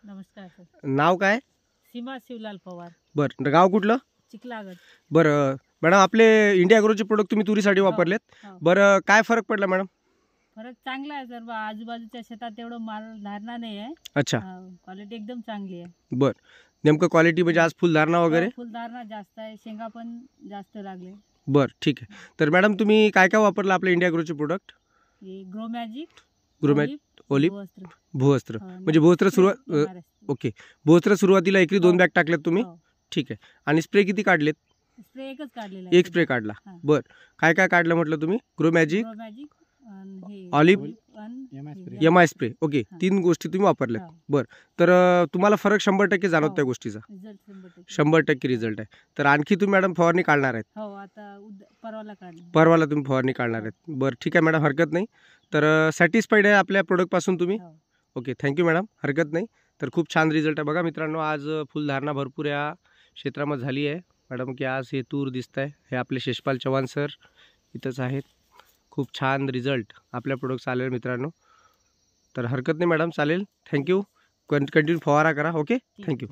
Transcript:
नमस्कार सर. नाव काय? सीमा शिवलाल पवार. बरं, गाव कुठलं? चिखलागड. बरं मॅडम, आपले इंडिया ॲग्रोचे प्रोडक्ट तुम्ही तुरीसाठी वापरलेत. हो. बरं, काय फरक पडला मॅडम? फरक चांगला आहे सर. आजूबाजूच्या शेतात तेवढं माल धारणा नाही आहे. अच्छा. क्वालिटी एकदम चांगली आहे. बरं, नेमकं क्वालिटी म्हणजे आज फुलधारणा वगैरे? फुलधारणा जास्त आहे, शेंगा पण जास्त लागले. बरं, ठीक आहे. तर मॅडम तुम्ही काय काय वापरलं आपले इंडिया ॲग्रोचे प्रोडक्ट? ग्रो मॅजिक, ओलिप, भूवस्त्र. म्हणजे भूवस्त्र सुरुवात, ओके, भूवस्त्र सुरुवातीला एकरी 2 बॅग टाकलेत तुम्ही. ठीक आहे. आणि स्प्रे किती काढलेत? स्प्रे एकच काढलेला. एक स्प्रे काढला. बरं, काय काय काढलं म्हटलं तुम्ही? Grow magic, olive, MI spray. Okay, 3 गोष्टी तुम्ही वापरल्यात. बरं, तर तुम्हाला फरक 100% जाणवत त्या गोष्टीचा? 100% रिझल्ट आहे. तर आणखी तुम्ही मॅडम फवारणी काढणार आहेत? हो, आता परवाला तुम्ही फवारणी काढणार आहेत. बरं, ठीक आहे मॅडम, हरकत नाही. तर सॅटिस्फाईड आहे आपल्या प्रोडक्टपासून तुम्ही? ओके, थँक्यू मॅडम, हरकत नाही. तर खूप छान रिझल्ट आहे. बघा मित्रांनो, आज फुलधारणा भरपूर या क्षेत्रामध्ये झाली आहे. मॅडम की आज हे तूर दिसत आहे, हे आपले शेषपाल चव्हाण सर इथंच आहेत. खूप छान रिझल्ट आपल्या प्रोडक्ट्स आले मित्रांनो. तर हरकत नाही मॅडम, चालेल. थँक्यू. कंटिन्यू फवारा करा. Okay, thank you.